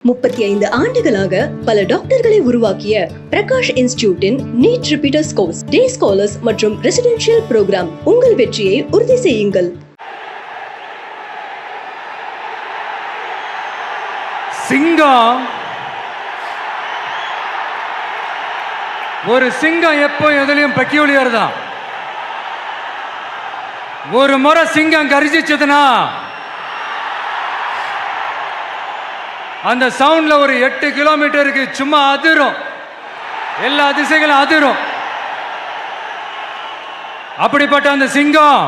35 ஆண்டுகளாக பல டாக்டர்களை உருவாக்கிய பிரகாஷ் இன்ஸ்டிடியூட்டின் நீட் ரிப்பீட்டர்ஸ் கோர்ஸ், டே ஸ்காலர்ஸ் மற்றும் ரெசிடென்ஷியல் புரோகிராம். உங்கள் வெற்றியை உறுதி செய்யுங்கள். சிங்கம் ஒரு சிங்கம் எப்போ எதுலையும் பெக்யூலியர் தான். ஒரு முறை சிங்கம் கரிச்சிச்சதுன்னா அந்த சவுண்ட்ல ஒரு 8 கிலோமீட்டருக்கு சும்மா அதிரும், எல்லா திசைகளும் அதிரும். அப்படிப்பட்ட அந்த சிங்கம்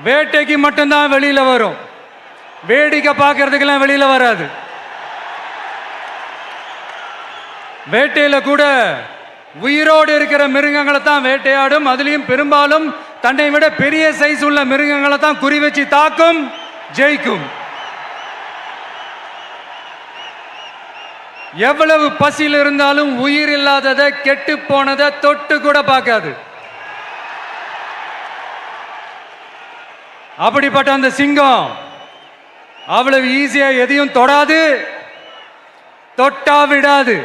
வேட்டைக்கு மட்டும்தான் வெளியில வரும், வேடிக்கை பார்க்கறதுக்கெல்லாம் வெளியில வராது. வேட்டையில கூட உயிரோடு இருக்கிற மிருகங்களை தான் வேட்டையாடும். அதுலயும் பெரும்பாலும் தன்னை விட பெரிய சைஸ் உள்ள மிருகங்களை தான் குறி வச்சு தாக்கும், ஜெயிக்கும். எவ்வளவு பசியில் இருந்தாலும் உயிர் இல்லாததை, கெட்டு போனதை தொட்டு கூட பார்க்காது. அப்படிப்பட்ட அந்த சிங்கம் அவ்வளவு ஈஸியா எதையும் தொடாது, தொட்டா விடாது.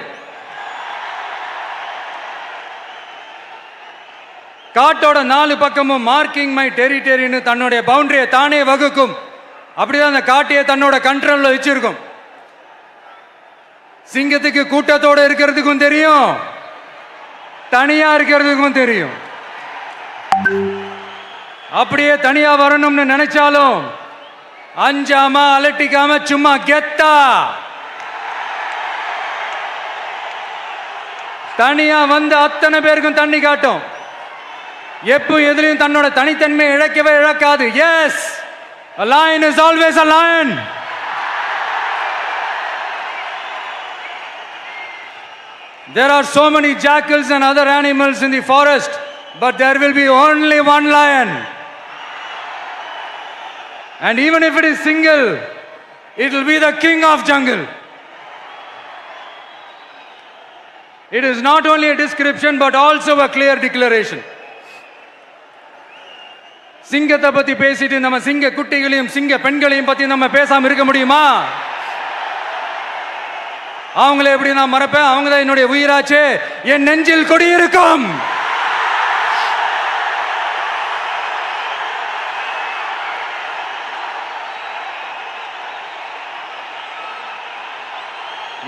காட்டோட 4 பக்கமும் மார்க்கிங் மை டெரிட்டரின்னு தன்னுடைய பவுண்டரியை தானே வகுக்கும். அப்படிதான் அந்த காட்டையே தன்னோட கண்ட்ரோல்ல வச்சிருக்கும். சிங்கத்துக்கு கூட்டத்தோட இருக்கிறதுக்கும் தெரியும், தனியா இருக்கிறதுக்கும் தெரியும். அப்படியே தனியா வரணும்னு நினைச்சாலும் அஞ்சாம அலட்டிக்காம சும்மா கெத்தா தனியா வந்து அத்தனை பேருக்கும் தண்ணி காட்டும். எப்போ எதுலையும் தன்னோட தனித்தன்மை இழக்கவே இழக்காது. Yes, a lion is always a lion. There are so many jackals and other animals in the forest, but there will be only one lion. And even if it is single, it will be the king of jungle. It is not only a description but also a clear declaration. சிங்கத்தை பத்தி பேசிட்டு நம்ம சிங்க குட்டிகளையும் சிங்க பெண்களையும் பத்தி நம்ம பேசாம இருக்க முடியுமா? அவங்கள எப்படி நான் மறப்பேன்? அவங்க தான் என்னுடைய உயிராச்சே. என் நெஞ்சில் கொடியிருக்கும்.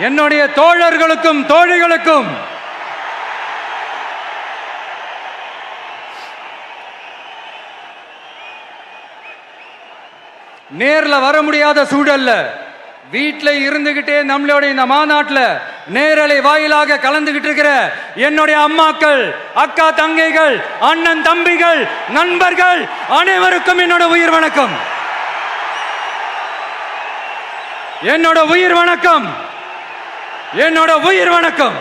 என்னுடைய தோழர்களுக்கும் தோழிகளுக்கும் நேர்ல வர முடியாத சூழல்ல வீட்டில் இருந்துகிட்டே நம்மளோட இந்த மாநாட்டில் நேரலை வாயிலாக கலந்துகிட்டு இருக்கிற என்னுடைய அம்மாக்கள், அக்கா தங்கைகள், அண்ணன் தம்பிகள், நண்பர்கள் அனைவருக்கும் என்னோட உயிர் வணக்கம். என்னோட உயிர் வணக்கம், என்னோட உயிர் வணக்கம்.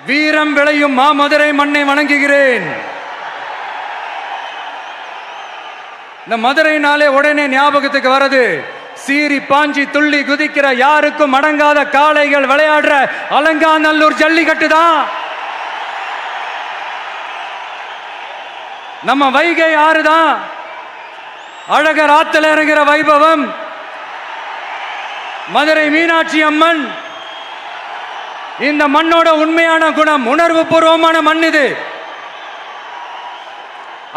வீரம் விளையும் மாமதுரை மண்ணை வணங்குகிறேன். இந்த மதுரைனாலே உடனே ஞாபகத்துக்கு வரது சீறி பாஞ்சி துள்ளி குதிக்கிற யாருக்கும் அடங்காத காளைகள் விளையாடுற அலங்காநல்லூர் ஜல்லிக்கட்டு தான். நம்ம வைகை ஆறு தான். அழகர் ஆத்துல இறங்குற வைபவம். மதுரை மீனாட்சி அம்மன். இந்த மண்ணோட உண்மையான குணம் உணர்வு பூர்வமான மண் இது.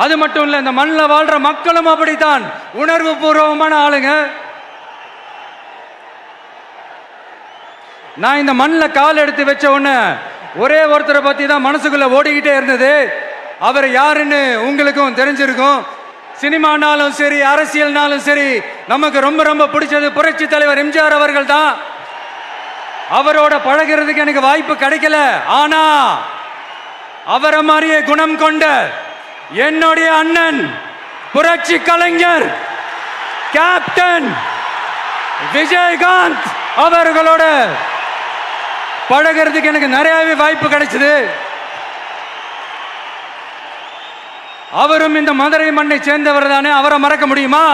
அது மட்டும் இல்ல, இந்த மண்ணில் வாழ்ற மக்களும் அப்படித்தான் உணர்வு பூர்வமான ஆளுங்க. நான் இந்த மண்ணில் கால் எடுத்து வச்ச உடனே ஒரே ஒருத்தரை பத்தி தான் மனசுக்குள்ள ஓடிக்கிட்டே இருந்தது. அவர் யாருன்னு உங்களுக்கும் தெரிஞ்சிருக்கும். சினிமானாலும் சரி, அரசியல்னாலும் சரி, நமக்கு ரொம்ப ரொம்ப பிடிச்சது புரட்சி தலைவர் எம்ஜிஆர் அவர்கள் தான். அவரோட பழகிறதுக்கு எனக்கு வாய்ப்பு கிடைக்கல. ஆனா அவரை மாதிரியே குணம் கொண்ட என்னுடைய அண்ணன் புரட்சி கலைஞர் கேப்டன் விஜயகாந்த் அவர்களோட பழகிறதுக்கு எனக்கு நிறையவே வாய்ப்பு கிடைச்சது. அவரும் இந்த மதுரை மண்ணை சேர்ந்தவர் தானே, அவரை மறக்க முடியுமா?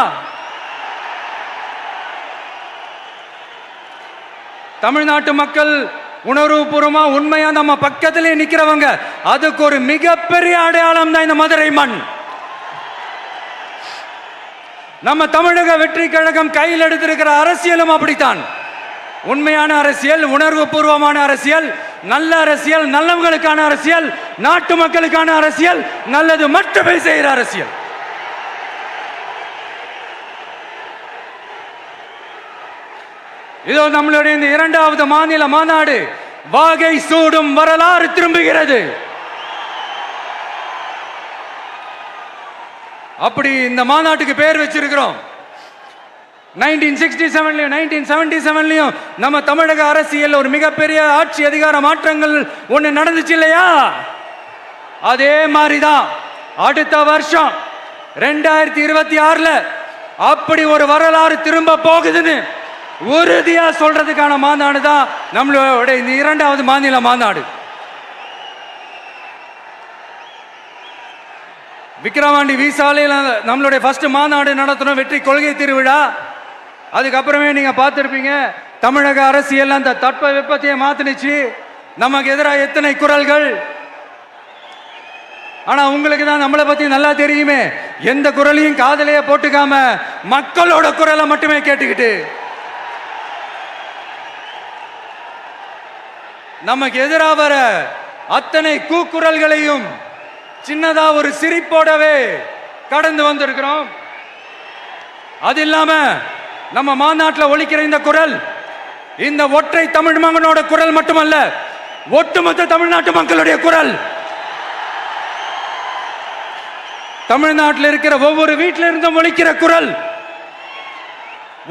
தமிழ்நாட்டு மக்கள் உணர்வுபூர்வமா உண்மையா நம்ம பக்கத்திலே நிக்கிறவங்க, அதுக்கு ஒரு மிகப்பெரிய அடையாளம் தான் இந்த மதுரை மண். நம்ம தமிழக வெற்றி கழகம் கையில் எடுத்திருக்கிற அரசியலும் அப்படித்தான். உண்மையான அரசியல், உணர்வு பூர்வமான அரசியல், நல்ல அரசியல், நல்லவங்களுக்கான அரசியல், நாட்டு மக்களுக்கான அரசியல், நல்லது மட்டுமே செய்கிற அரசியல். இதோ நம்மளுடைய இந்த 2வது மாநில மாநாடு வாகை சூடும் வரலாறு திரும்புகிறது. அப்படி இந்த மாநாட்டுக்கு பேர் வச்சிருக்கிறோம். 1967லயும் 1977லயும் நம்ம தமிழக அரசியல் ஒரு மிகப்பெரிய ஆட்சி அதிகார மாற்றங்கள் ஒண்ணு நடந்துச்சு இல்லையா? அதே மாதிரிதான் அடுத்த வருஷம் 2026ல அப்படி ஒரு வரலாறு திரும்ப போகுதுன்னு உறுதியா சொல்றதுக்கான மாநாடு தான் நம்மளோட இந்த 2வது மாநில மாநாடு. விக்கிரவாண்டி விசாலையில் நம்மளுடைய ஃபர்ஸ்ட் மாநாடு நடத்தணும், வெற்றி கொள்கை திருவிழா. அதுக்கப்புறமே நீங்க பார்த்துருப்பீங்க, தமிழக அரசியல் அந்த தட்ப வெப்பத்தையே மாத்தினுச்சு. நமக்கு எதிராக எத்தனை குரல்கள். ஆனா உங்களுக்கு தான் நம்மளை பத்தி நல்லா தெரியுமே, எந்த குரலையும் காதலையே போட்டுக்காம மக்களோட குரலை மட்டுமே கேட்டுக்கிட்டு நமக்கு எதிராக வர அத்தனை கூக்குரல்களையும் சின்னதா ஒரு சிரிப்போடவே கடந்து வந்திருக்கிறோம். அது இல்லாம நம்ம மாநாட்டில் ஒலிக்கிற இந்த குரல், இந்த ஒற்றை தமிழ் மகனோட குரல் மட்டுமல்ல, ஒட்டுமொத்த தமிழ்நாட்டு மக்களுடைய குரல். தமிழ்நாட்டில் இருக்கிற ஒவ்வொரு வீட்டில இருந்தும் ஒலிக்கிற குரல்,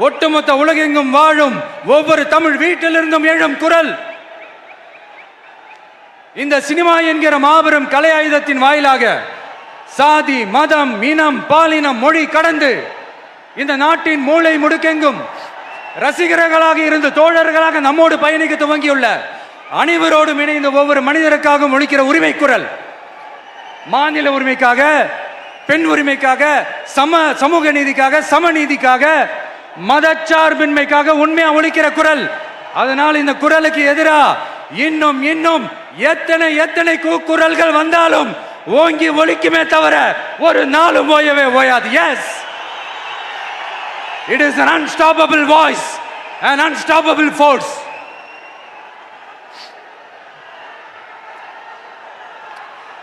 ஒட்டுமொத்த உலகெங்கும் வாழும் ஒவ்வொரு தமிழ் வீட்டிலிருந்தும் எழும் குரல். இந்த சினிமா என்கிற மாபெரும் கலை ஆயுதத்தின் வாயிலாக சாதி, மதம், இனம், பாலினம், மொழி கடந்து இந்த நாட்டின் மூளை முடுக்கெங்கும் ரசிகர்களாக இருந்து தோழர்களாக நம்மோடு பயணிக்க துவங்கியுள்ள அனைவரோடும் இணைந்த ஒவ்வொரு மனிதருக்காகவும் ஒலிக்கிற உரிமை குரல். மாநில உரிமைக்காக, பெண் உரிமைக்காக, சமூக நீதிக்காக, சமநீதிக்காக, மதச்சார்பின்மைக்காக உண்மையா ஒலிக்கிற குரல். அதனால் இந்த குரலுக்கு எதிராக இன்னும் இன்னும் எத்தனை எத்தனை கூக்குரல்கள் வந்தாலும் ஓங்கி ஒலிக்குமே தவிர ஒரு நாளும் ஓயவே ஓயாது. Yes, it is an unstoppable voice, an unstoppable force.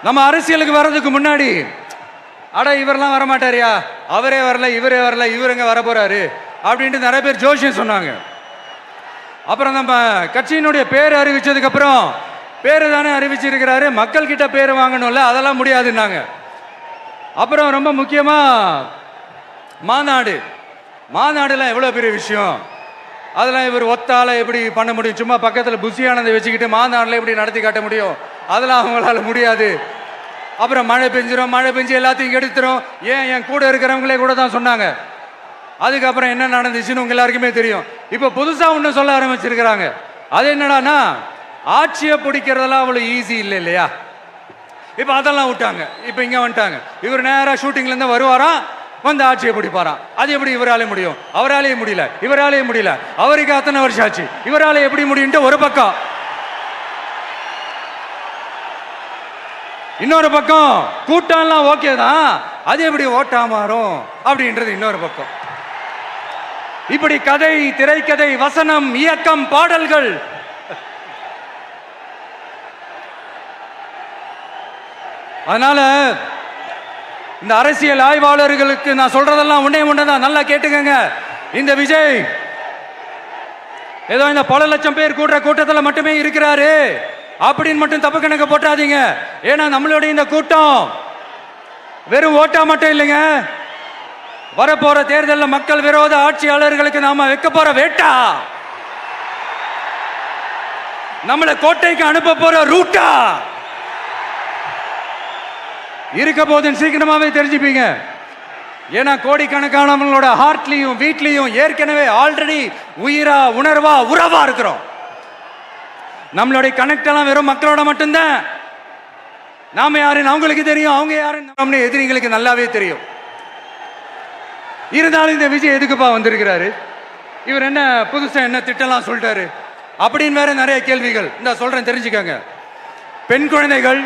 நம்ம அரசியலுக்கு வர்றதுக்கு முன்னாடி, அட இவரெல்லாம் வரமாட்டாரியா, அவரே வரல, இவரே வரல, இவருங்க வர போறாரு அப்படின்ட்டு நிறைய பேர் ஜோசியம் சொன்னாங்க. அப்புறம் நம்ம கட்சியினுடைய பேர் அறிவிச்சதுக்கு அப்புறம், பேரு தானே அறிவிச்சிருக்கிறாரு, மக்கள் கிட்ட பேர் வாங்கணும்ல, அதெல்லாம் முடியாதுன்னாங்க. அப்புறம் ரொம்ப முக்கியமா மாநாடுலாம் எவ்வளோ பெரிய விஷயம், அதெல்லாம் இவர் ஒத்தால எப்படி பண்ண முடியும், சும்மா பக்கத்தில் புஷியானதை வச்சுக்கிட்டு மாநாட்டில் எப்படி நடத்தி காட்ட முடியும், அதெல்லாம் அவங்களால முடியாது. அப்புறம் மழை பெஞ்சு எல்லாத்தையும் எடுத்துரும். ஏன் என் கூட இருக்கிறவங்களே கூட தான் சொன்னாங்க. அதுக்கப்புறம் என்ன நடந்துச்சுன்னு உங்க எல்லாருக்குமே தெரியும். இப்போ புதுசா ஒன்று சொல்ல ஆரம்பிச்சிருக்கிறாங்க. அது என்னடானா, ஆட்சியை பிடிக்கிறதெல்லாம் அவ்வளோ ஈஸி இல்லை இல்லையா. இப்போ அதெல்லாம் விட்டாங்க, இப்போ இங்கே வந்துட்டாங்க. இவர் நேராக ஷூட்டிங்லேருந்து வருவாராம், வந்து ஆட்சியை பிடிப்பாராம். அது எப்படி இவராலே முடியும், அவராலேயே முடியல, இவராலேயே முடியல, அவருக்கு அத்தனை வருஷம் ஆச்சு, இவராலே எப்படி முடியும்ட்டு ஒரு பக்கம். இன்னொரு பக்கம் கூட்டம்லாம் ஓகே தான், அது எப்படி ஓட்டா மாறும் அப்படின்றது இன்னொரு பக்கம். இப்படி கதை, திரைக்கதை, வசனம், இயக்கம், பாடல்கள், அதனால இந்த அரசியல் ஆய்வாளர்களுக்கு நான் சொல்றதெல்லாம் ஒன்னேதான், நல்லா கேட்டுக்கங்க. இந்த விஜய் ஏதோ இந்த பல லட்சம் பேர் கூடுற கூட்டத்தில் மட்டுமே இருக்கிறாரு அப்படின்னு மட்டும் தப்பு கணக்கு போட்டாதீங்க. ஏன்னா நம்மளுடைய இந்த கூட்டம் வெறும் ஓட்டா மட்டும் இல்லைங்க, வரப்போற தேர்தலில் மக்கள் விரோத ஆட்சியாளர்களுக்கு நாம வைக்க போற வேட்டா, நம்மளை கோட்டைக்கு அனுப்ப போற ரூட்டா இருக்க போதுன்னு சீக்கிரமாவே தெரிஞ்சுப்பீங்க. ஏன்னா கோடிக்கணக்கானவங்களோட ஹார்ட்லையும் வீட்லையும் ஏற்கனவே ஆல்ரெடி உயிரா, உணர்வா, உறவா இருக்கிறோம். நம்மளுடைய கனெக்ட் எல்லாம் வெறும் மக்களோட மட்டும்தான். நாம யாருன்னு அவங்களுக்கு தெரியும், அவங்க யாருன்னு எதிரிங்களுக்கு நல்லாவே தெரியும். இருந்தாலும் இந்த விஜய் எதுக்குப்பா வந்திருக்கிறாரு, இவர் என்ன புதுசா என்ன திட்டம்லாம் சொல்லிட்டாரு, அப்படின்னு வேற நிறைய கேள்விகள் இந்த சொல்றேன், தெரிஞ்சுக்கங்க. பெண் குழந்தைகள்,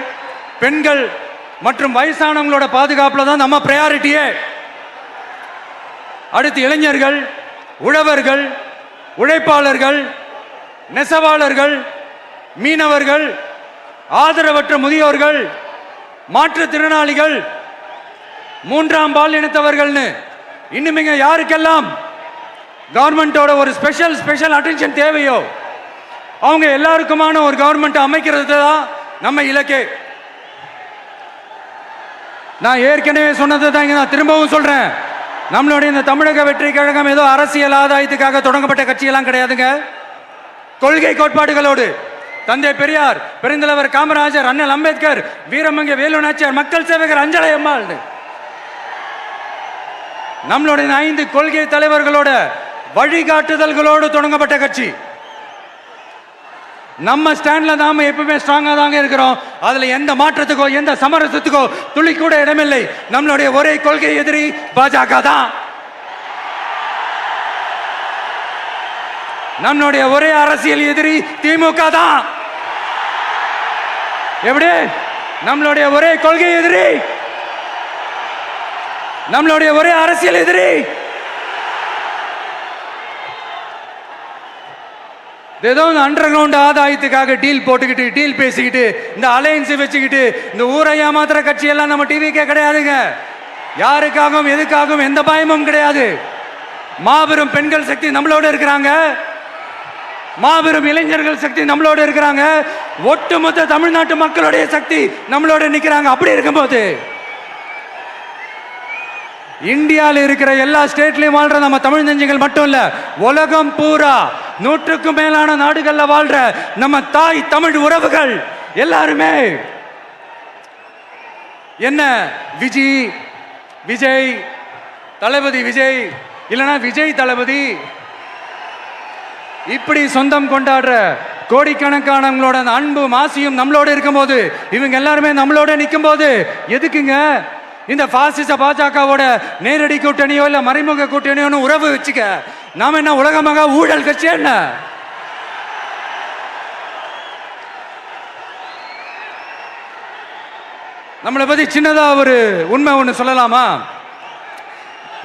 பெண்கள் மற்றும் வயசானவங்களோட பாதுகாப்புல தான் நம்ம பிரையாரிட்டியே. அடுத்து இளைஞர்கள், உழவர்கள், உழைப்பாளர்கள், நெசவாளர்கள், மீனவர்கள், ஆதரவற்ற முதியோர்கள், மாற்றுத்திறனாளிகள், மூன்றாம் பால் இனத்தவர்கள்னு இன்னும் யாருக்கெல்லாம் கவர்மெண்டோட ஒரு ஸ்பெஷல் அட்டென்ஷன் தேவையோ அவங்க எல்லாருக்குமான ஒரு கவர்மெண்ட் அமைக்கிறது தான் நம்ம இலக்கே. நான் ஏற்கனவே சொன்னதை தான் நான் திரும்பவும் சொல்றேன். நம்மளுடைய இந்த தமிழக வெற்றி கழகம் ஏதோ அரசியல் ஆதாயத்துக்காக தொடங்கப்பட்ட கட்சியெல்லாம் கிடையாதுங்க. கொள்கை கோட்பாடுகளோடு தந்தை பெரியார், பெருந்தலைவர் காமராஜர், அண்ணல் அம்பேத்கர், வீரமங்க வேலு நாச்சியார், மக்கள் சேவகர் அஞ்சலை அம்மாள், நம்மளுடைய 5 கொள்கை தலைவர்களோட வழிகாட்டுதல்களோடு தொடங்கப்பட்ட கட்சி. நம்ம ஸ்டாண்ட்ல நாம எப்பவுமே ஸ்ட்ராங்கா தாங்க இருக்கிறோம். அதுல எந்த மாற்றத்துக்கோ எந்த சமரசத்துக்கோ துளி கூட இடமில்லை. நம்மளுடைய ஒரே கொள்கை எதிரி பாஜக தான். நம்மளுடைய ஒரே அரசியல் எதிரி திமுக தான். எப்படி? நம்மளுடைய ஒரே கொள்கை எதிரி, நம்மளுடைய ஒரே அரசியல் எதிரி ஏதோ அண்டர் கிரவுண்ட் ஆதாயத்துக்காக டீல் போட்டுக்கிட்டு, டீல் பேசிக்கிட்டு, இந்த அலையன்ஸ் வச்சுக்கிட்டு இந்த ஊரை ஏமாத்துற கட்சி எல்லாம் நம்ம டிவிக்கே கிடையாதுங்க. யாருக்காகவும் எதுக்காகவும் எந்த பயமும் கிடையாது. மாபெரும் பெண்கள் சக்தி நம்மளோட இருக்கிறாங்க, மாபெரும் இளைஞர்கள் சக்தி நம்மளோட இருக்கிறாங்க, ஒட்டுமொத்த தமிழ்நாட்டு மக்களுடைய சக்தி நம்மளோட நிற்கிறாங்க. அப்படி இருக்கும்போது இந்தியாவில் இருக்கிற எல்லா ஸ்டேட்லயும் வாழ்ற நம்ம தமிழ் நெஞ்சங்கள் மட்டும் இல்ல, உலகம் பூரா 100க்கும் மேலான நாடுகள்ல வாழ்ற நம்ம தாய் தமிழ் உறவுகள் எல்லாருமே என்ன விஜய் தளபதி விஜய் இல்லனா விஜய் தளபதி இப்படி சொந்தம் கொண்டாடுற கோடிக்கணக்கானவங்களோட அன்பு மாசியும் நம்மளோட இருக்கும்போது, இவங்க எல்லாருமே நம்மளோட நிற்கும் போது எதுக்குங்க இந்த பாசிச பாஜகவோட நேரடி கூட்டணியோ இல்ல மறைமுக கூட்டணியோ உறவு வச்சுக்க? நாம என்ன உலகமாக ஊழல் கட்சி? என்ன நம்மளை பத்தி சின்னதா ஒரு உண்மை ஒண்ணு சொல்லலாமா?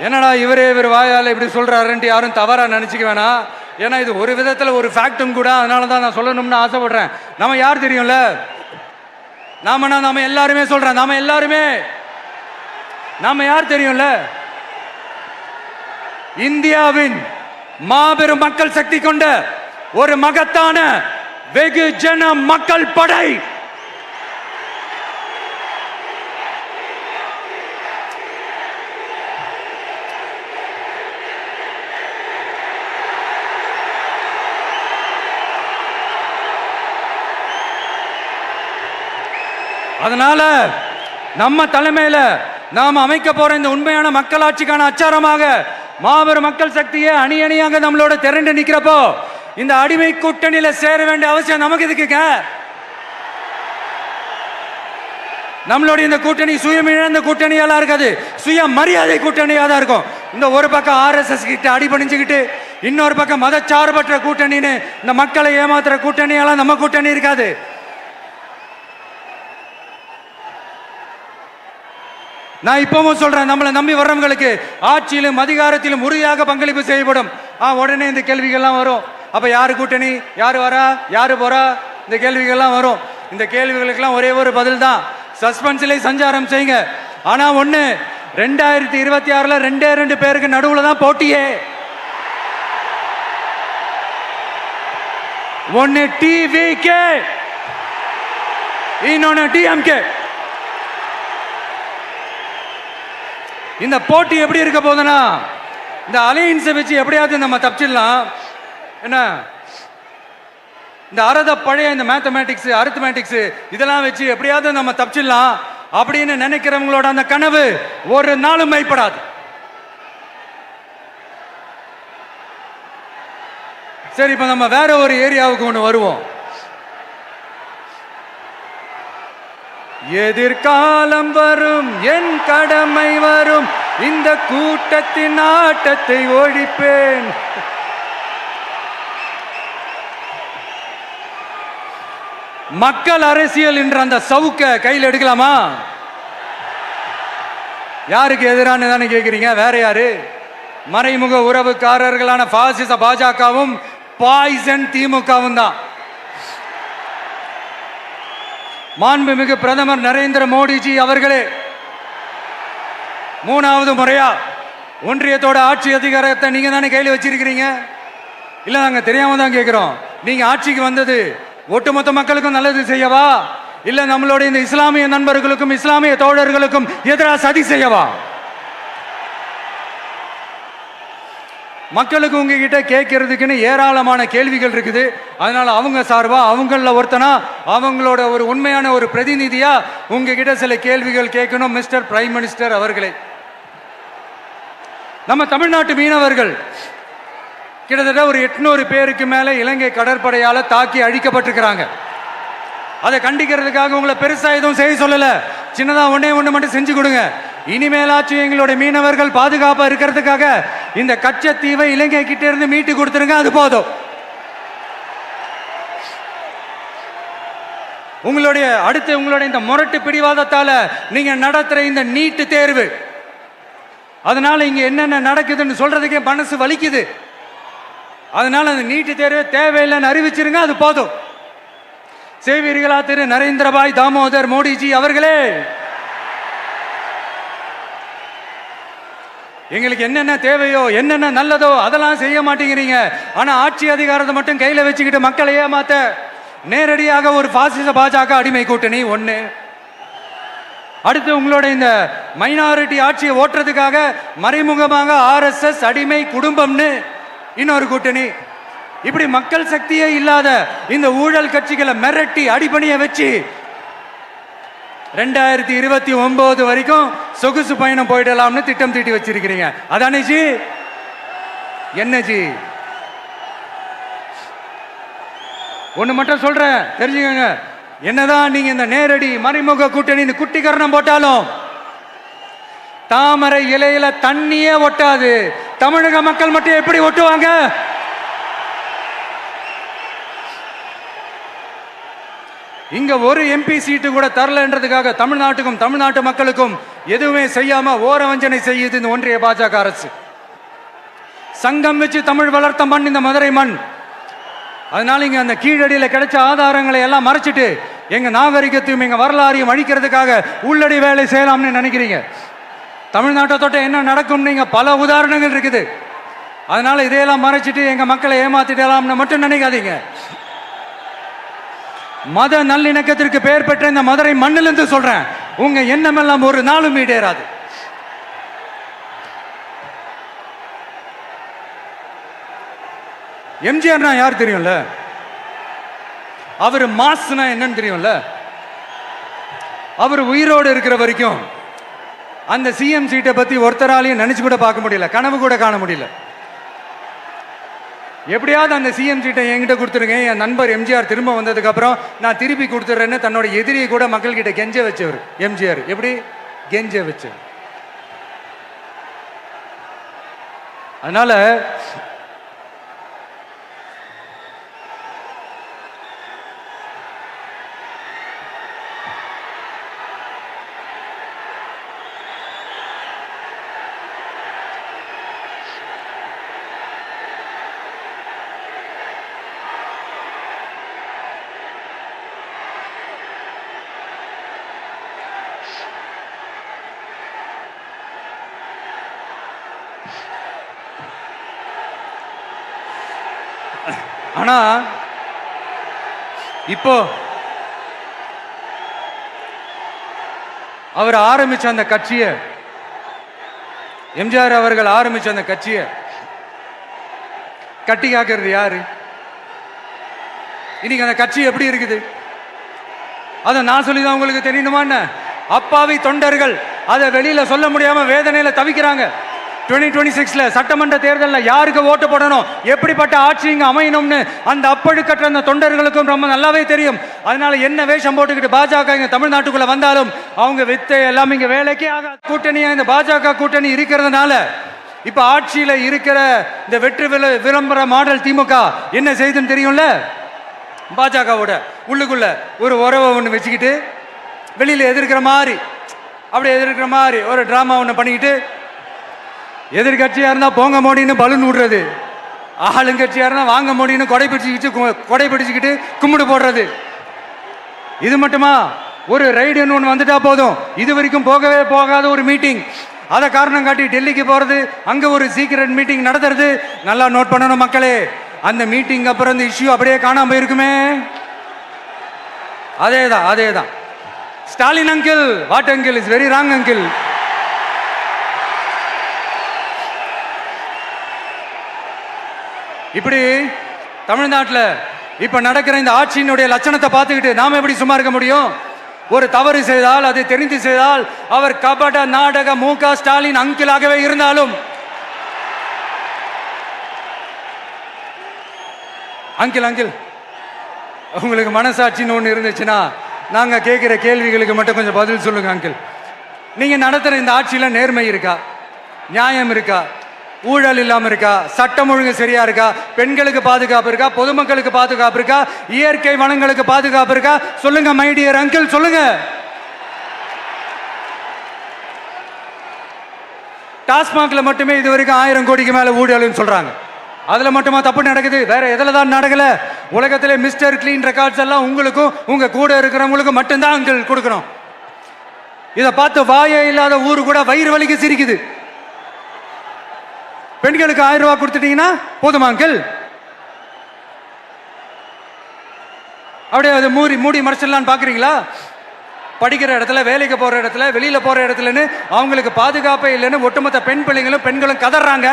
என்னடா இவர் வாயால இப்படி சொல்றாருன்ட்டு யாரும் தவறா நினைச்சுக்க வேணாம். ஏன்னா இது ஒரு விதத்துல ஒரு ஃபேக்டும் கூட. அதனாலதான் நான் சொல்லணும்னு ஆசைப்படுறேன். நம்ம யார் தெரியும்ல? நாம எல்லாருமே சொல்றேன். நாம யார் தெரியும்ல? இந்தியாவின் மாபெரும் மக்கள் சக்தி கொண்ட ஒரு மகத்தான வெகுஜன மக்கள் படை. அதனால நம்ம தலைமையில நாம் அமைக்க போற இந்த உண்மையான மக்களாட்சிக்கான அச்சாரமாக மாபெரும் மக்கள் சக்தியை அணி அணியாக நம்மளோட திரண்டு நிக்கிறப்போ இந்த அடிமை கூட்டணியில சேர வேண்டிய அவசியம் நமக்கு இருக்குங்க. நம்மளுடைய இந்த கூட்டணி சுயமிழந்த கூட்டணியெல்லாம் இருக்காது, சுய மரியாதை கூட்டணியா தான் இருக்கும். இந்த ஒரு பக்கம் RSS கிட்ட அடிபணிஞ்சுக்கிட்டு, இன்னொரு பக்கம் மதச்சார்பற்ற கூட்டணின்னு இந்த மக்களை ஏமாத்துற கூட்டணியெல்லாம் நம்ம கூட்டணி இருக்காது. நான் இப்பவும் சொல்றேன், நம்மளை நம்பி வர்றவங்களுக்கு ஆட்சியிலும் அதிகாரத்திலும் உறுதியாக பங்களிப்பு செய்யப்படும். உடனே இந்த கேள்விகள்லாம் வரும். அப்ப யாரு கூட்டணி, யாரு வரா, யாரு போறா, இந்த கேள்விகள்லாம் வரும். இந்த கேள்விகளுக்கெல்லாம் ஒரே ஒரு பதில் தான், சஸ்பென்ஸ்ல சஞ்சாரம் செய்யுங்க. ஆனா ஒண்ணு, 2026ல 2 பேருக்கு நடுவுல தான் போட்டியே. ஒன்னு TVK, இன்னொன்னு DMK. இந்த போட்டி எப்படி இருக்க போதுன்னா, இந்த அலையன்ஸை வச்சு எப்படியாவது நம்ம தப்பிச்சிடலாம். என்ன இந்த பழைய இந்த மேத்தமேட்டிக்ஸ், அரித்மேட்டிக்ஸ் இதெல்லாம் வச்சு எப்படியாவது நம்ம தப்பிச்சிடலாம் அப்படின்னு நினைக்கிறவங்களோட அந்த கனவு ஒரு நாளும் மெய்ப்படாது. சரி, இப்ப நம்ம வேற ஒரு ஏரியாவுக்கு ஒன்று வருவோம். எதிர்காலம் வரும், என் கடமை வரும், இந்த கூட்டத்தின் ஆட்டத்தை ஒழிப்பேன். மக்கள் அரசியல் என்ற அந்த சவுக்க கையில் எடுக்கலாமா? யாருக்கு எதிரான தானே கேட்கிறீங்க? வேற யாரு? மறைமுக உறவுக்காரர்களான பாசிச பாஜகவும் பாய்சன் திமுகவும் தான். மாண்புமிகு பிரதமர் நரேந்திர மோடிஜி அவர்களே 3வது முறையா ஒன்றியத்தோட ஆட்சி அதிகாரத்தை நீங்க தானே கையில் வச்சிருக்கிறீங்க. இல்ல நாங்க தெரியாம தான் கேட்கிறோம். நீங்க ஆட்சிக்கு வந்தது ஒட்டுமொத்த மக்களுக்கும் நல்லது செய்யவா, இல்ல நம்மளுடைய இந்த இஸ்லாமிய நண்பர்களுக்கும் இஸ்லாமிய தோழர்களுக்கும் எதிராக சதி செய்யவா? மக்களுக்கு உங்ககிட்ட கேட்கறதுக்குன்னு ஏராளமான கேள்விகள் இருக்குது. அதனால அவங்க சார்பா அவங்கள ஒருத்தனா அவங்களோட ஒரு உண்மையான ஒரு பிரதிநிதியா உங்ககிட்ட சில கேள்விகள் கேட்கணும். மிஸ்டர் பிரைம் மினிஸ்டர் அவர்களே, நம்ம தமிழ்நாட்டு மீனவர்கள் கிட்டத்தட்ட ஒரு 800 பேருக்கு மேல இலங்கை கடற்படையால தாக்கி அழிக்கப்பட்டிருக்கிறாங்க. அதை கண்டிக்கிறதுக்காக உங்களை பெருசா எதுவும் செய்ய சொல்லல, சின்னதா ஒண்ணு மட்டும் செஞ்சு கொடுங்க. இனிமேலாச்சும் எங்களுடைய மீனவர்கள் பாதுகாப்பா இருக்கிறதுக்காக இந்த கச்சத்தீவை இலங்கை கிட்ட இருந்து மீட்டு கொடுத்துருங்க, அது போதும். உங்களுடைய இந்த முரட்டு பிடிவாதத்தால நீங்க நடத்துற இந்த நீட்டு தேர்வு, அதனால இங்க என்னென்ன நடக்குதுன்னு சொல்றதுக்கே மனசு வலிக்குது. அதனால அந்த நீட்டு தேர்வு தேவையில்லைன்னு அறிவிச்சிருங்க, அது போதும். செய்வீர்களா திரு நரேந்திரபாய் தாமோதர் மோடிஜி அவர்களே? எங்களுக்கு என்னென்ன தேவையோ என்னென்ன நல்லதோ அதெல்லாம் செய்ய மாட்டேங்கிறீங்க. ஆனா ஆட்சி அதிகாரத்தை மட்டும் கையில வச்சுக்கிட்டு மக்களை ஏமாத்த நேரடியாக ஒரு பாசிச பாஜக அடிமை கூட்டணி ஒண்ணு. அடுத்து உங்களோட இந்த மைனாரிட்டி ஆட்சியை ஓட்டுறதுக்காக மறைமுகமாக RSS அடிமை குடும்பம்னு இன்னொரு கூட்டணி. இப்படி மக்கள் சக்தியே இல்லாத இந்த ஊழல் கட்சிகளை மிரட்டி அடிபணிய வச்சு 2029 வரைக்கும் சொகுசு பயணம் போயிடலாம்னு திட்டம் தீட்டி வச்சிருக்கிறீங்க. அதானே ஜி? என்ன ஜி? ஒண்ணு மட்டும் சொல்றேன், தெரிஞ்சுக்கங்க. என்னதான் நீங்க இந்த நேரடி மறைமுக கூட்டணி குட்டிகரணம் போட்டாலும் தாமரை இலையில தண்ணியே ஒட்டாது. தமிழக மக்கள் மட்டும் எப்படி ஒட்டுவாங்க? இங்க ஒரு MP சீட்டு கூட தரலன்றதுக்காக தமிழ்நாட்டுக்கும் தமிழ்நாட்டு மக்களுக்கும் எதுவுமே செய்யாம ஓரவஞ்சனை செய்யுது இந்த ஒன்றிய பாஜக அரசு. சங்கம் வச்சு தமிழ் வளர்த்த மண் இந்த மதுரை மண். அதனால இங்க அந்த கீழடியில கிடைச்ச ஆதாரங்களை எல்லாம் மறைச்சிட்டு எங்க நாகரிகத்தையும் எங்க வரலாறையும் அழிக்கிறதுக்காக உள்ளடி வேலை செய்யலாம்னு நினைக்கிறீங்க. தமிழ்நாட்டை தொட்ட என்ன நடக்கும் நீங்க பல உதாரணங்கள் இருக்குது. அதனால இதையெல்லாம் மறைச்சிட்டு எங்க மக்களை ஏமாத்திடலாம்னு மட்டும் நினைக்காதீங்க. மத நல்லிணக்கத்திற்கு பெயர் பெற்ற இந்த மதுரை மண்ணிலிருந்து சொல்றேன், உங்க எண்ணமெல்லாம் ஒரு நாளும் ஈடேறாது. எம்ஜிஆர்னா யார் தெரியும்ல? அவர் மாஸ்னா என்னன்னு தெரியும்ல? அவர் உயிரோடு இருக்கிற வரைக்கும் அந்த CM சீட்டை பத்தி ஒருத்தராலையும் நினைச்சு கூட பார்க்க முடியல, கனவு கூட காண முடியல. எப்படியாவது அந்த CM சீட்டை என்கிட்ட கொடுத்துருங்க, என் நண்பர் எம்ஜிஆர் திரும்ப வந்ததுக்கு அப்புறம் நான் திருப்பி கொடுத்துட்றேன்னு தன்னோட எதிரியை கூட மக்கள் கிட்ட கெஞ்ச வச்சவர் எம்ஜிஆர். எப்படி கெஞ்ச வச்சவர்? அதனால ஆனா இப்போ அவர் ஆரம்பிச்ச அந்த கட்சியை, எம்ஜிஆர் அவர்கள் ஆரம்பிச்ச அந்த கட்சியை கட்டி காக்கிறது யாரு? இன்னைக்கு அந்த கட்சி எப்படி இருக்குது? அதை நான் சொல்லிதான் உங்களுக்கு தெரியணுமா? அப்பாவி தொண்டர்கள் அதை வெளியில சொல்ல முடியாம வேதனையில தவிக்கிறாங்க. 2026 சட்டமன்ற தேர்தலில் யாருக்கு ஓட்டு போடணும், எப்படிப்பட்ட ஆட்சி இங்க அமையணும்னு அந்த அப்பழுக்கற்ற அந்த தொண்டர்களுக்கும் ரொம்ப நல்லாவே தெரியும். அதனால என்ன வேஷம் போட்டுக்கிட்டு பாஜக இங்க தமிழ்நாட்டுக்குள்ள வந்தாலும் அவங்க வித்தை எல்லாம் இங்க வேலைக்கே ஆகாது. கூட்டணியா இந்த பாஜக கூட்டணி இருக்கிறதுனால இப்ப ஆட்சியில இருக்கிற இந்த வெற்றி விளம்பர மாடல் திமுக என்ன செய்யுதுன்னு தெரியும்ல? பாஜகவோட உள்ளுக்குள்ள ஒரு உறவை ஒன்று வச்சுக்கிட்டு வெளியில் எதிர்க்கிற மாதிரி அப்படியே எதிர்க்கிற மாதிரி ஒரு ட்ராமா ஒன்று பண்ணிக்கிட்டு எதிர்கட்சியாக இருந்தால் போங்க மோடின்னு பலூன் விடுறது, ஆளுங்கட்சியாக இருந்தால் வாங்க மோடின்னு கொடை பிடிச்சிக்கிட்டு கும்பிடு போடுறது. இது மட்டுமா? ஒரு ரைடுன்னு ஒன்று வந்துட்டா போதும், இது வரைக்கும் போகவே போகாத ஒரு மீட்டிங், அதை காரணம் காட்டி டெல்லிக்கு போகிறது, அங்கே ஒரு சீக்ரெட் மீட்டிங் நடத்துறது. நல்லா நோட் பண்ணணும் மக்களே, அந்த மீட்டிங் அப்புறம் இந்த இஷ்யூ அப்படியே காணாம போயிருக்குமே. அதேதான் Stalin uncle, what uncle is very wrong uncle. இப்படி தமிழ்நாட்டில் இப்ப நடக்கிற இந்த ஆட்சியினுடைய லட்சணத்தை பார்த்துக்கிட்டு நாம எப்படி சும்மா இருக்க முடியும்? ஒரு தவறு செய்தால், அதை தெரிந்து செய்தால், அவர் கபட நாடக மு.க. ஸ்டாலின் அங்கிளாகவே இருந்தாலும், அங்கிள் உங்களுக்கு மனசாட்சின்னு ஒன்று இருந்துச்சுன்னா நாங்க கேட்கிற கேள்விகளுக்கு மட்டும் கொஞ்சம் பதில் சொல்லுங்க அங்கிள். நீங்க நடத்துற இந்த ஆட்சியில நேர்மை இருக்கா? நியாயம் இருக்கா? ஊழல் இல்லாம இருக்கா? சட்டம் ஒழுங்கு சரியா இருக்கா? பெண்களுக்கு பாதுகாப்பு இருக்கா? பொதுமக்களுக்கு பாதுகாப்பு இருக்கா? இயற்கை வளங்களுக்கு பாதுகாப்பு இருக்கா? சொல்லுங்க மை டியர் அங்கிள், சொல்லுங்க. டாஸ்மாக்ல மட்டுமே இது வரைக்கும் 1000 கோடிக்கு மேல ஊழல்னு சொல்றாங்க. அதுல மட்டுமா தப்பு நடக்குது? வேற எதுல தான் நடக்கல? உலகத்திலே மிஸ்டர் கிளீன் ரெக்கார்ட்ஸ் எல்லாம் உங்களுக்கும் உங்க கூட இருக்கிறவங்களுக்கும் மட்டும்தான் அங்கிள் கொடுக்கணும். இதை பார்த்து வாயே இல்லாத ஊரு கூட வயிறு வலிக்கு சிரிக்குது. பெண்களுக்கு 1000 ரூபாய் கொடுத்துட்டீங்கன்னா போதுமா அங்கிள்? அப்படியே அதை மூடி மறைச்சிடலான்னு பாக்குறீங்களா? படிக்கிற இடத்துல, வேலைக்கு போற இடத்துல, வெளியில போற இடத்துலன்னு அவங்களுக்கு பாதுகாப்பே இல்லைன்னு ஒட்டுமொத்த பெண்களும் கதறாங்க.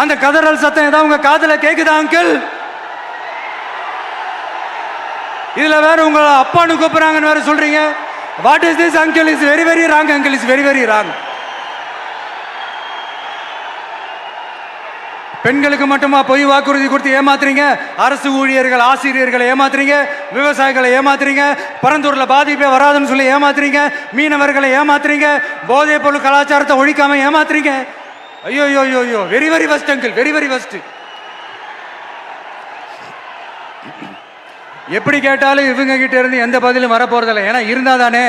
அந்த கதறல் சத்தம் ஏதாவது உங்க காதுல கேக்குதா அங்கிள்? இதுல வேற உங்களை அப்பான்னு கூப்பிடுறாங்கன்னு வேற சொல்றீங்க. What is this uncle? Is very very wrong uncle, is very very wrong. பெண்களுக்கு மட்டுமா பொய் வாக்குறுதி கொடுத்து ஏமாத்துறீங்க? அரசு ஊழியர்கள், ஆசிரியர்களை ஏமாத்துறீங்க, விவசாயிகளை ஏமாத்துறீங்க, பரந்தூர்ல பாதிப்பே வராதுன்னு சொல்லி ஏமாத்துறீங்க, மீனவர்களை ஏமாத்துறீங்க, போதைப் பொருள் கலாச்சாரத்தை ஒழிக்காம ஏமாத்துறீங்க. ஐயோ ஐயோ ஐயோ, very very வஸ்ட் uncle, very very வஸ்ட். எப்படி கேட்டாலும் இவங்க கிட்ட இருந்து எந்த பதிலும் வரப்போறதில்லை. ஏன்னா இருந்தா தானே.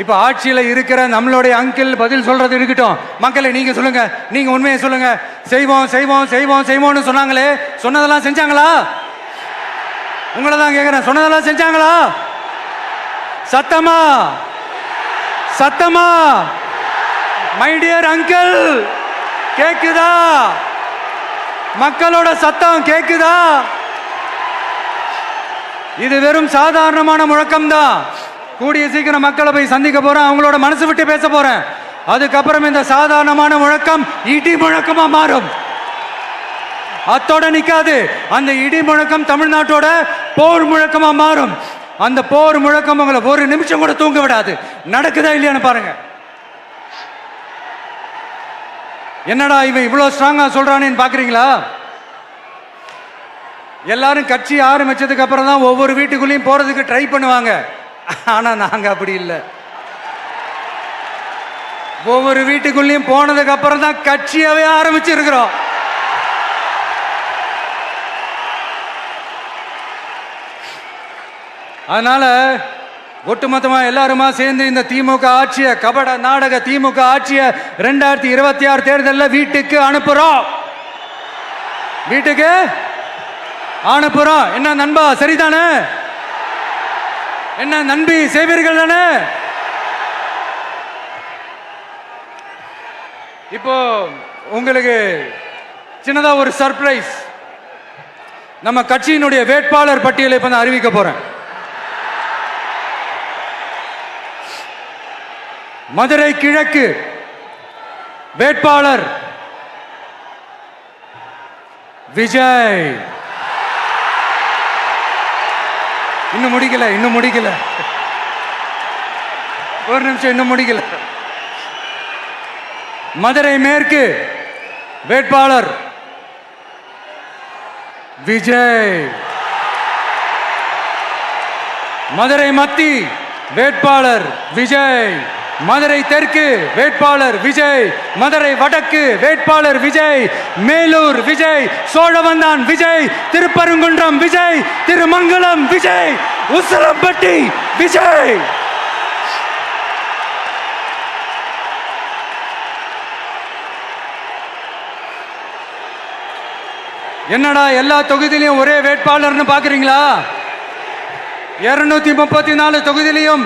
இப்ப ஆட்சியில இருக்கிற நம்மளுடைய அங்கிள் பதில் சொல்றது இருக்கட்டும். மக்களை நீங்க சொல்லுங்க, நீங்க உண்மையை சொல்லுங்க. செய்வோம் செய்வோம் செய்வோம் செய்வோம்னு சொன்னாங்களே, சொன்னதெல்லாம் செஞ்சாங்களா? உங்களை தான் கேட்கிறேன், சொன்னதெல்லாம் செஞ்சாங்களா? சத்தமா சத்தமா மை டியர் அங்கிள், கேக்குதா? மக்களோட சத்தம் கேக்குதா? இது வெறும் சாதாரணமான முழக்கம் தான். கூடிய சீக்கிரம் மக்களை போய் சந்திக்க போறேன், அவங்களோட மனசு விட்டு பேச போறேன். அதுக்கப்புறம் இந்த சாதாரணமான முழக்கம் இடி முழக்கமா மாறும். அத்தோட நிக்காது. அந்த இடி முழக்கம் தமிழ்நாட்டோட போர் முழக்கமா மாறும். அந்த போர் முழக்கம் உங்களை ஒரு நிமிஷம் கூட தூங்க விடாது. நடக்குதா இல்லையான்னு பாருங்க. என்னடா இவன் இவ்வளவு ஸ்ட்ராங்கா சொல்றானேன்னு பாக்குறீங்களா? எல்லாரும் கட்சி ஆரம்பிச்சதுக்கு அப்புறம் தான் ஒவ்வொரு வீட்டுக்குள்ளேயும் போறதுக்கு ட்ரை பண்ணுவாங்க. ஆனா நாங்க அப்படி இல்லை. ஒவ்வொரு வீட்டுக்குள்ளேயும் போனதுக்கு அப்புறம் தான் கட்சியாவே ஆரம்பிச்சிருக்கிறோம். அதனால ஒட்டுமொத்தமா எல்லாருமா சேர்ந்து இந்த திமுக ஆட்சிய, கபட நாடக திமுக ஆட்சிய 2026 தேர்தலில் வீட்டுக்கு அனுப்புறோம். வீட்டுக்கு அனுப்புறோம். என்ன நண்பா, சரிதானே? என்ன நண்பி, செய்வீர்கள் தானே? இப்போ உங்களுக்கு சின்னதா ஒரு சர்ப்ரைஸ். நம்ம கட்சியினுடைய வேட்பாளர் பட்டியலை இப்ப நான் அறிவிக்க போறேன். மதுரை கிழக்கு வேட்பாளர் விஜய். இன்னும் முடிக்கல, ஒரு நிமிஷம், இன்னும் முடிக்கல. மதுரை மேற்கு வேட்பாளர் விஜய். மதுரை மத்தி வேட்பாளர் விஜய். மதுரை தெற்கு வேட்பாளர் விஜய், மதுரை வடக்கு வேட்பாளர் விஜய், மேலூர் விஜய், சோழவந்தான் விஜய், திருப்பரங்குன்றம் விஜய், திருமங்கலம் விஜய், உசிலம்பட்டி விஜய். என்னடா எல்லா தொகுதியிலையும் ஒரே வேட்பாளர்னு பாக்குறீங்களா? 234 தொகுதியிலையும்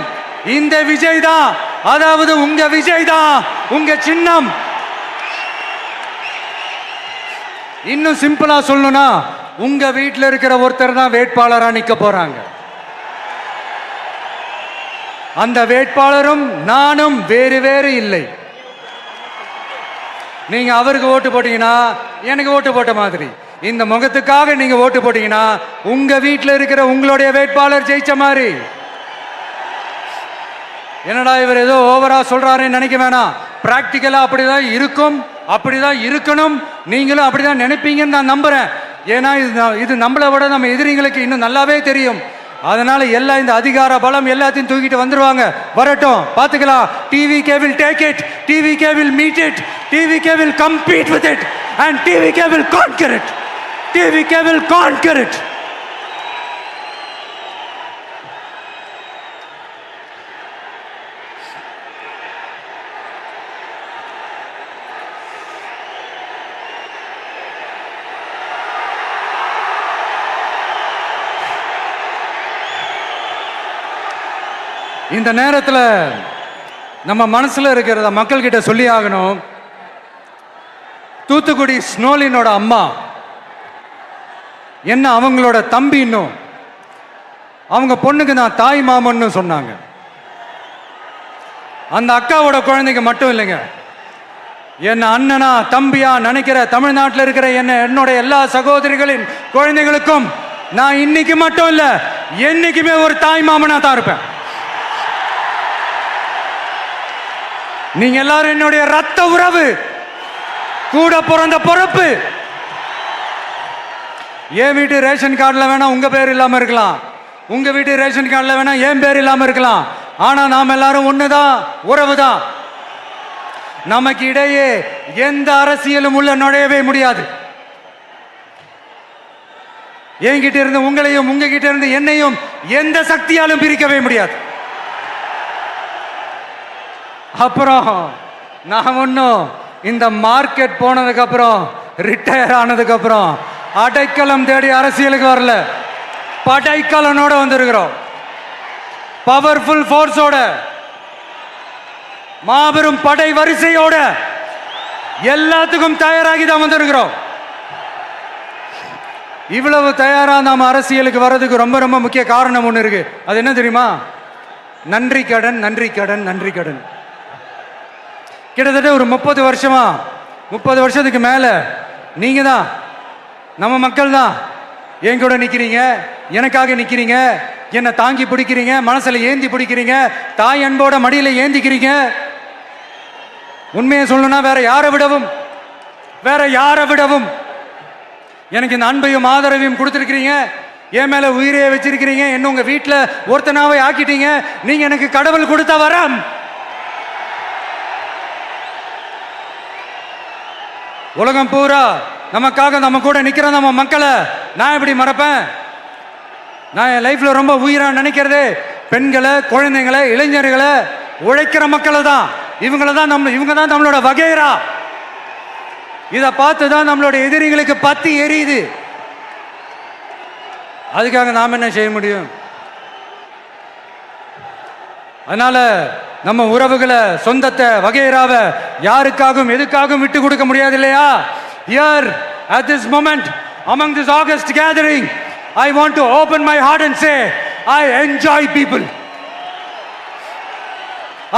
இந்த விஜய் தான், அதாவது உங்க விஜய் தான் உங்க சின்னம். இன்னும் சிம்பிளா சொல்லணும்னா உங்க வீட்டில் இருக்கிற ஒருத்தர் தான் வேட்பாளரா நிக்க போறாங்க. அந்த வேட்பாளரும் நானும் வேறு வேறு இல்லை. நீங்க அவருக்கு ஓட்டு போட்டீங்கன்னா எனக்கு ஓட்டு போட்ட மாதிரி, இந்த முகத்துக்காக நீங்க ஓட்டு போட்டீங்கன்னா உங்க வீட்டில் இருக்கிற உங்களுடைய வேட்பாளர் ஜெயிச்ச மாதிரி. என்னடா இவர் ஏதோ ஓவரா சொல்றாருன்னு நினைக்க வேணாம். பிராக்டிக்கலா அப்படிதான் இருக்கும், அப்படிதான் இருக்கணும். நீங்களும் அப்படிதான் நினைப்பீங்கன்னு நான் நம்புறேன். ஏன்னா இது நம்மளை விட நம்ம எதிரிங்களுக்கு இன்னும் நல்லாவே தெரியும். அதனால எல்லாம் இந்த அதிகார பலம் எல்லாத்தையும் தூக்கிட்டு வந்துருவாங்க. வரட்டும், பார்த்துக்கலாம். TVK will take it, TVK will meet it, TVK will compete with it, and TVK will conquer it. TVK will conquer it. இந்த நேரத்தில் நம்ம மனசுல இருக்கிறத மக்கள் கிட்ட சொல்லி ஆகணும். தூத்துக்குடி ஸ்னோலினோட அம்மா என்ன அவங்களோட தம்பி, இன்னும் அவங்க பொண்ணுக்கு நான் தாய் மாமன்னு சொன்னாங்க. அந்த அக்காவோட குழந்தைக்கு மட்டும் இல்லைங்க, என்ன அண்ணனா தம்பியா நினைக்கிற தமிழ்நாட்டில் இருக்கிற என்னோட எல்லா சகோதரிகளின் குழந்தைகளுக்கும் நான் இன்னைக்கு மட்டும் இல்ல, என்னைக்குமே ஒரு தாய் மாமனா தான் இருப்பேன். நீங்க எல்லாரும் என்னுடைய ரத்த உறவு, கூட பிறந்த பொறுப்பு. என் வீட்டு ரேஷன் கார்டில் வேணா உங்க பேர் இல்லாம இருக்கலாம், உங்க வீட்டு ரேஷன் கார்டில் வேணா என் பேர் இல்லாம இருக்கலாம். ஆனா நாம் எல்லாரும் ஒண்ணுதான், உறவு தான். நமக்கு இடையே எந்த அரசியலும் உள்ள நுழையவே முடியாது. என்கிட்ட இருந்து உங்களையும் உங்ககிட்ட இருந்து என்னையும் எந்த சக்தியாலும் பிரிக்கவே முடியாது. அப்புறம் நான் ஒன்றும் இந்த மார்க்கெட் போனதுக்கு அப்புறம், ரிட்டையர் ஆனதுக்கு அப்புறம் அடைக்கலம் தேடி அரசியலுக்கு வரல, படைக்கலனோட வந்திருக்கிறோம். பவர்ஃபுல் ஃபோர்ஸோட, மாபெரும் படை வரிசையோட, எல்லாத்துக்கும் தயாராகி தான் வந்திருக்கிறோம். இவ்வளவு தயாரா நாம அரசியலுக்கு வர்றதுக்கு ரொம்ப ரொம்ப முக்கிய காரணம் ஒன்று இருக்கு. அது என்ன தெரியுமா? நன்றி கடன், நன்றி கடன், நன்றி கடன். கிட்டத்தட்ட ஒரு 30 வருஷமா, 30 வருஷத்துக்கு மேல நீங்க தான், நம்ம மக்கள் தான் என் கூட நிக்கிறீங்க, எனக்காக நிக்கிறீங்க, என்னை தாங்கி பிடிக்கிறீங்க, மனசுல ஏந்தி பிடிக்கிறீங்க, தாய் அன்போட மடியில ஏந்திக்கிறீங்க. உண்மையை சொல்லணும்னா வேற யாரை விடவும் எனக்கு இந்த அன்பையும் ஆதரவையும் கொடுத்துருக்கிறீங்க. என் மேல உயிரையே வச்சிருக்கிறீங்க. என்ன உங்க வீட்டில் ஒருத்தனாவே ஆக்கிட்டீங்க. நீங்க எனக்கு கடவுள் கொடுத்த வரம். உலகம் பூரா நமக்காக நம்ம கூட நிக்கிற நம்ம மக்களை நான் எப்படி மறப்பேன்? நான் என் லைஃப்ல ரொம்ப உயிரா நினைக்கிறது பெண்களை, குழந்தைங்களை, இளைஞர்களை, உழைக்கிற மக்களை தான். இவங்க தான் நம்மளோட வகைரா. இதை பார்த்து தான் நம்மளோட எதிரிகளுக்கு பத்தி எரியுது. அதுக்காக நாம் என்ன செய்ய முடியும்? அதனால நம்ம உறவுகளை, சொந்தத்தை, வகைராவை யாருக்காகவும் எதுக்காகவும் விட்டு கொடுக்க முடியாது இல்லையா? Here at this moment among this August gathering, I want to open my heart and say I enjoy people,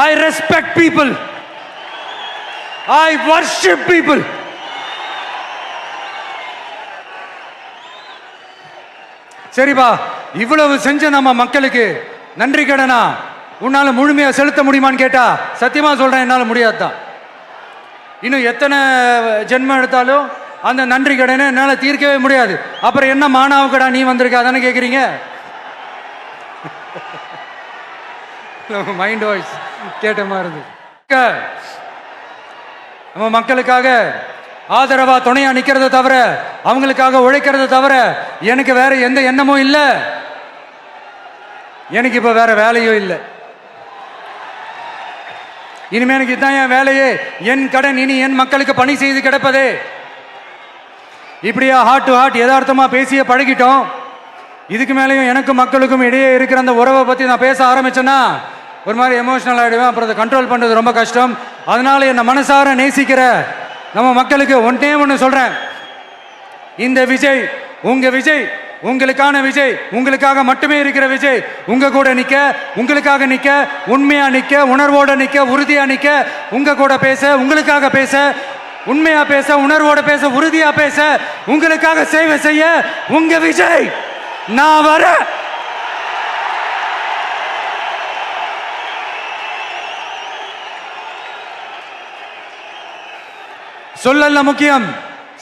I respect people, I worship people. சரிப்பா, இவ்வளவு செஞ்ச நம்ம மக்களுக்கு நன்றி கடனா உன்னால முழுமையா செலுத்த முடியுமான்னு கேட்டா சத்தியமா சொல்றேன், என்னால முடியாதுதான். இன்னும் எத்தனை ஜென்மம் எடுத்தாலும் அந்த நன்றி கடனை என்னால தீர்க்கவே முடியாது. அப்புறம் என்ன மானாவு கடா நீ வந்திருக்க, அதானே கேட்குறீங்க? மைண்ட் வாய்ஸ் கேட்ட மாதிரி இருந்தது. நம்ம மக்களுக்காக ஆதரவா துணையா நிக்கிறத தவிர, அவங்களுக்காக உழைக்கிறத தவிர எனக்கு வேற எந்த எண்ணமும் இல்லை. எனக்கு இப்ப வேற வேலையும் இல்லை. இனிமே எனக்கு இதுதான் என் வேலையே. என் கடன் இனி என் மக்களுக்கு பணி செய்து கிடப்பதே. இப்படியா ஹார்ட் டு ஹார்ட் யதார்த்தமா பேசிய பழகிட்டோம். இதுக்கு மேலேயும் எனக்கும் மக்களுக்கும் இடையே இருக்கிற அந்த உறவை பத்தி நான் பேச ஆரம்பிச்சேன்னா ஒரு மாதிரி எமோஷனல் ஆகிடுவேன். அப்புறம் அதை கண்ட்ரோல் பண்ணுறது ரொம்ப கஷ்டம். அதனால என்னை மனசார நேசிக்கிற நம்ம மக்களுக்கு ஒன்றே ஒன்று சொல்கிறேன். இந்த விஜய் உங்கள் விஜய், உங்களுக்கான விஜய், உங்களுக்காக மட்டுமே இருக்கிற விஜய். உங்கள் கூட நிற்க, உங்களுக்காக நிற்க, உண்மையாக நிற்க, உணர்வோடு நிற்க, உறுதியாக நிற்க, உங்கள் கூட பேச, உங்களுக்காக பேச, உண்மையாக பேச, உணர்வோடு பேச, உறுதியாக பேச, உங்களுக்காக சேவை செய்ய உங்கள் விஜய் நான் வரேன். சொல்லல முக்கியம்,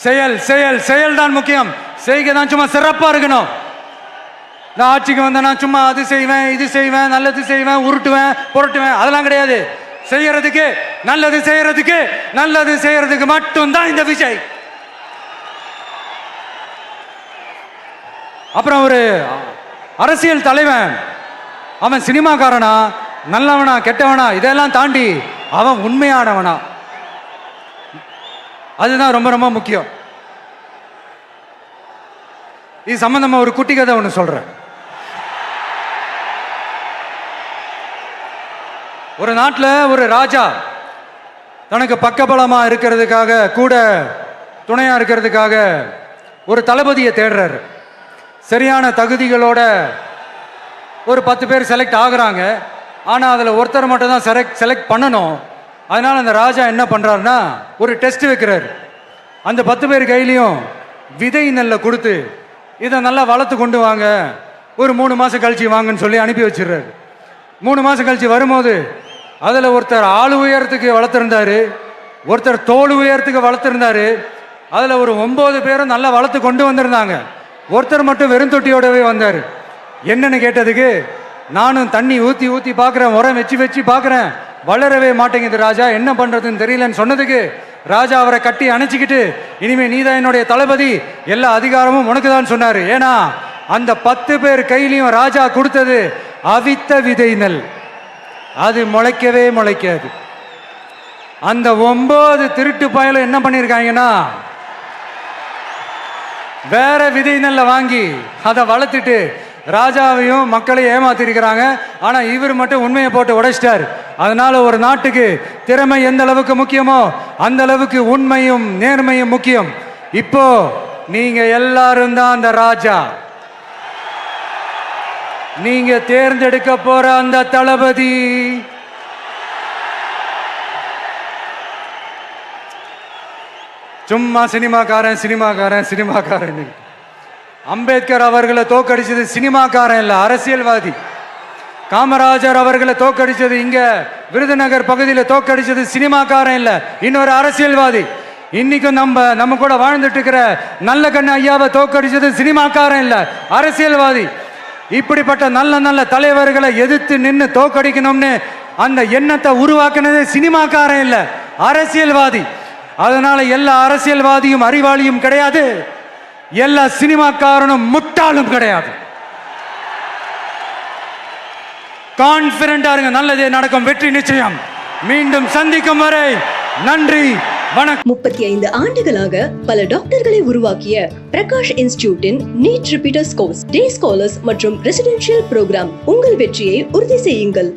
செயல் செயல் செயல் தான் முக்கியம். செய்கை தான் சும்மா சிறப்பா இருக்கணும். நான் ஆட்சிக்கு வந்தேன்னா சும்மா அது செய்வேன், இது செய்வேன், நல்லது செய்வேன், உருட்டுவேன், புரட்டுவேன், அதெல்லாம் கிடையாது. செய்யறதுக்கு நல்லது, செய்யறதுக்கு நல்லது செய்யறதுக்கு மட்டும்தான் இந்த விஜய். அப்புறம் ஒரு அரசியல் தலைவன் அவன் சினிமாக்காரனா, நல்லவனா, கெட்டவனா, இதெல்லாம் தாண்டி அவன் உண்மையானவனா, அதுதான் ரொம்ப ரொம்ப முக்கியம். இது சம்பந்தமா ஒரு குட்டி கதை ஒன்று சொல்றேன். ஒரு நாட்டில் ஒரு ராஜா தனக்கு பக்கபலமா இருக்கிறதுக்காக, கூட துணையா இருக்கிறதுக்காக ஒரு தளபதியை தேடுறாரு. சரியான தகுதிகளோட ஒரு 10 பேர் செலக்ட் ஆகுறாங்க. ஆனால் அதில் ஒருத்தர் மட்டும் தான் செலக்ட் பண்ணணும். அதனால அந்த ராஜா என்ன பண்றாருன்னா ஒரு டெஸ்ட் வைக்கிறாரு. அந்த 10 பேர் கையிலையும் விதை நெல்லை கொடுத்து இதை நல்லா வளர்த்து கொண்டு வாங்க, ஒரு 3 மாசம் கழிச்சு வாங்கன்னு சொல்லி அனுப்பி வச்சிடுறாரு. 3 மாசம் கழிச்சு வரும்போது அதில் ஒருத்தர் ஆளு உயரத்துக்கு வளர்த்துருந்தாரு, ஒருத்தர் தோல் உயரத்துக்கு வளர்த்துருந்தாரு. அதில் ஒரு 9 பேரும் நல்லா வளர்த்து கொண்டு வந்திருந்தாங்க. ஒருத்தர் மட்டும் வெறும் தொட்டியோடவே வந்தார். என்னன்னு கேட்டதுக்கு, நானும் தண்ணி ஊற்றி ஊற்றி பார்க்குறேன், உரம் வச்சு வச்சு பார்க்குறேன், வளரவே மாட்டேங்குது ராஜா, என்ன பண்ணுறதுன்னு தெரியலன்னு சொன்னதுக்கு ராஜா அவரை கட்டி அணைச்சிக்கிட்டு, இனிமே நீதான் என்னுடைய தளபதி, எல்லா அதிகாரமும் உனக்கு தான் சொன்னார். ஏன்னா அந்த 10 பேர் கையிலையும் ராஜா கொடுத்தது அவித்த விதை நெல், அது முளைக்கவே முளைக்காது. அந்த 9 திருட்டு பயலும் என்ன பண்ணியிருக்காங்கன்னா வேற விதை நெல்லை வாங்கி அதை வளர்த்துட்டு ராஜாவையும் மக்களையும் ஏமாத்திருக்கிறாங்க. ஆனா இவர் மட்டும் உண்மையை போட்டு உடைச்சிட்டார். அதனால ஒரு நாட்டுக்கு திறமை எந்த அளவுக்கு முக்கியமோ அந்த அளவுக்கு உண்மையும் நேர்மையும் முக்கியம். இப்போ நீங்க எல்லாரும் தான் அந்த ராஜா. நீங்க தேர்ந்தெடுக்க போற அந்த தளபதி சும்மா சினிமாக்காரன் சினிமாக்காரன் சினிமாக்காரன். அம்பேத்கர் அவர்களை தோக்கடிச்சது சினிமாக்காரன் இல்ல, அரசியல்வாதி. காமராஜர் அவர்களை தோக்கடிச்சது, இங்க விருதுநகர் பகுதியில் தோக்கடிச்சது சினிமாக்காரன் இல்ல, இன்னொரு அரசியல்வாதி. இன்னைக்கும் நம்ம கூட வாழ்ந்துட்டு இருக்கிற நல்ல கண்ணு ஐயாவை தோக்கடிச்சது சினிமாக்காரன் இல்ல, அரசியல்வாதி. இப்படிப்பட்ட நல்ல நல்ல தலைவர்களை எதிர்த்து நின்று தோக்கடிக்கணும்னு அந்த எண்ணத்தை உருவாக்குனது சினிமாக்காரன் இல்ல, அரசியல்வாதி. அதனால எல்லா அரசியல்வாதியும் அறிவாளியும் கிடையாது, எல்லா சினிமாக்காரனும் முட்டாளும் கிடையாது. கான்பிடண்டா இருங்க, நல்லதே நடக்கும், வெற்றி நிச்சயம். மீண்டும் சந்திக்கும் வரை நன்றி, வணக்கம். 35 ஆண்டுகளாக பல டாக்டர்களை உருவாக்கிய பிரகாஷ் இன்ஸ்டிடியூட்டின் நீட் ரிப்பீட்டர்ஸ் கோர்ஸ், டே ஸ்காலர்ஸ் மற்றும் ரெசிடென்ஷியல் ப்ரோக்ராம். உங்கள் வெற்றியை உறுதி செய்யுங்கள்.